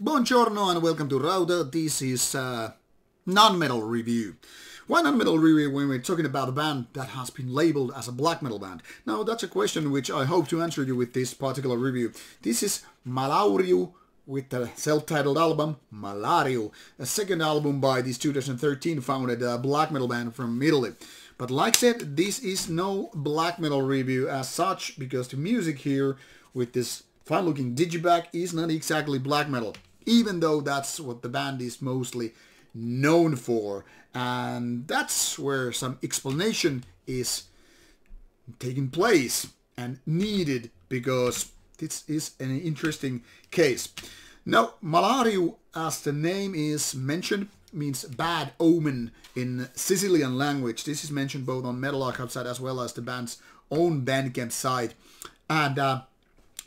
Buongiorno and welcome to Rauta. This is non-metal review. Why non-metal review when we're talking about a band that has been labeled as a black metal band? Now that's a question which I hope to answer you with this particular review. This is Malauriu with the self-titled album Malauriu, a second album by this 2013 founded black metal band from Italy. But like I said, this is no black metal review as such because the music here with this fine-looking digipack is not exactly black metal, even though that's what the band is mostly known for. And that's where some explanation is taking place and needed because this is an interesting case. Now, Malauriu, as the name is mentioned, means bad omen in Sicilian language. This is mentioned both on Metal Archive site as well as the band's own Bandcamp site. And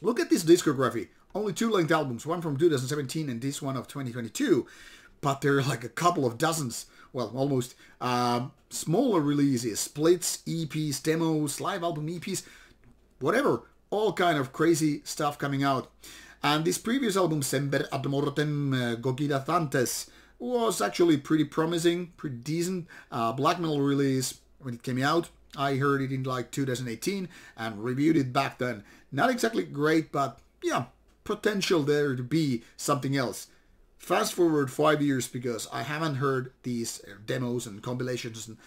look at this discography. Only two length albums, one from 2017 and this one of 2022. But there are like a couple of dozens, well, almost, smaller releases, splits, EPs, demos, live album EPs, whatever. All kind of crazy stuff coming out. And this previous album, Semper ad mortem Gogidathantes, was actually pretty promising, pretty decent. Black metal release when it came out. I heard it in like 2018 and reviewed it back then. Not exactly great, but yeah, potential there to be something else. Fast forward 5 years because I haven't heard these demos and compilations and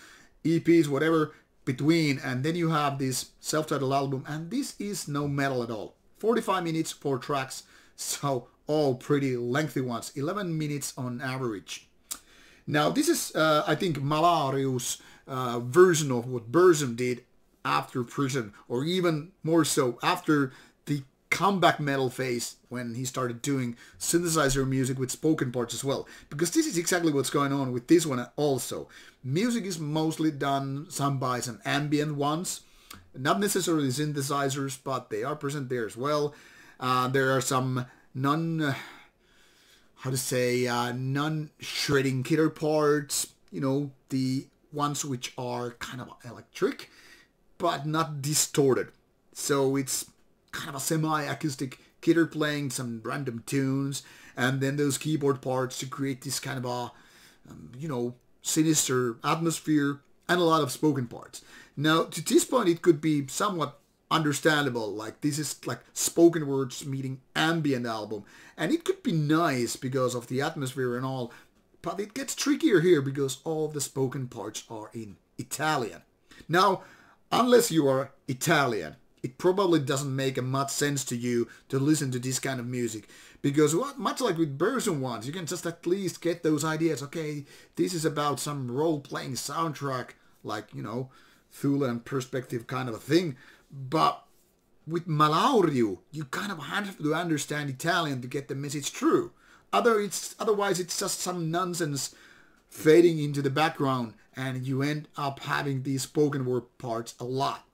EPs, whatever, between. And then you have this self-titled album, and this is no metal at all. 45 minutes, 4 tracks, so all pretty lengthy ones. 11 minutes on average. Now this is, I think, Malauriu's version of what Burzum did after prison, or even more so after the comeback metal phase when he started doing synthesizer music with spoken parts as well. Because this is exactly what's going on with this one also. Music is mostly done some by some ambient ones, not necessarily synthesizers, but they are present there as well. There are some non-shredding guitar parts, you know, the ones which are kind of electric, but not distorted. So it's kind of a semi-acoustic guitar playing some random tunes, and then those keyboard parts to create this kind of a, you know, sinister atmosphere, and a lot of spoken parts. Now, to this point, it could be somewhat understandable, like this is like spoken words meeting ambient album, and it could be nice because of the atmosphere and all, but it gets trickier here because all of the spoken parts are in Italian. Now, unless you are Italian, it probably doesn't make much sense to you to listen to this kind of music, because much like with Burzum ones, you can just at least get those ideas. Okay, this is about some role-playing soundtrack, like, you know, Thule and perspective kind of a thing. But with Malauriu, you kind of have to understand Italian to get the message through. Otherwise, it's just some nonsense fading into the background, and you end up having these spoken word parts a lot.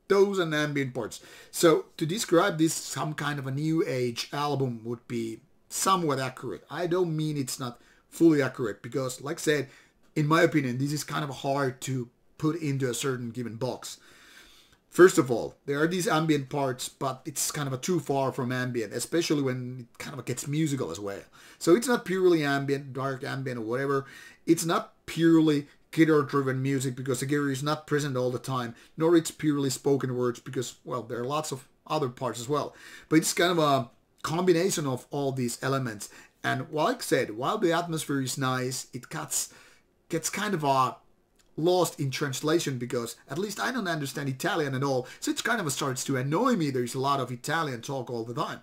Those and ambient parts. So to describe this some kind of a new age album would be somewhat accurate. I don't mean it's not fully accurate because, like I said, in my opinion, this is kind of hard to put into a certain given box. First of all, there are these ambient parts, but it's kind of too far from ambient, especially when it kind of gets musical as well. So it's not purely ambient, dark ambient or whatever. It's not purely guitar-driven music because the guitar is not present all the time, nor it's purely spoken words because, well, there are lots of other parts as well. But it's kind of a combination of all these elements. And like I said, while the atmosphere is nice, it gets kind of lost in translation because at least I don't understand Italian at all, so it kind of starts to annoy me. There's a lot of Italian talk all the time.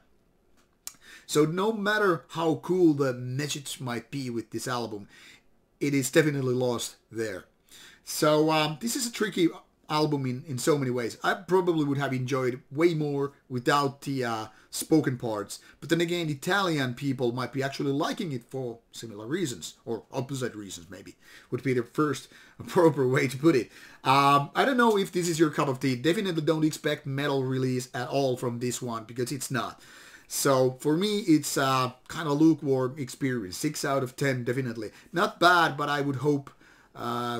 So no matter how cool the message might be with this album, it is definitely lost there. So this is a tricky album in so many ways. I probably would have enjoyed way more without the spoken parts. But then again, Italian people might be actually liking it for similar reasons, or opposite reasons maybe, would be the first proper way to put it. I don't know if this is your cup of tea. Definitely don't expect metal release at all from this one, because it's not. So for me, it's a kind of lukewarm experience. 6 out of 10, definitely. Not bad, but I would hope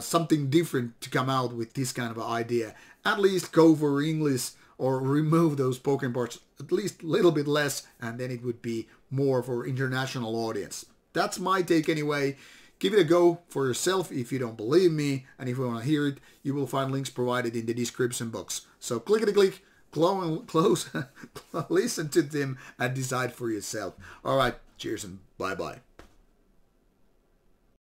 something different to come out with this kind of idea. At least go for English or remove those spoken parts at least a little bit less, and then it would be more for international audience. That's my take anyway. Give it a go for yourself if you don't believe me, and if you want to hear it, you will find links provided in the description box. So clickety-click, close, listen to them and decide for yourself. Alright, cheers and bye-bye.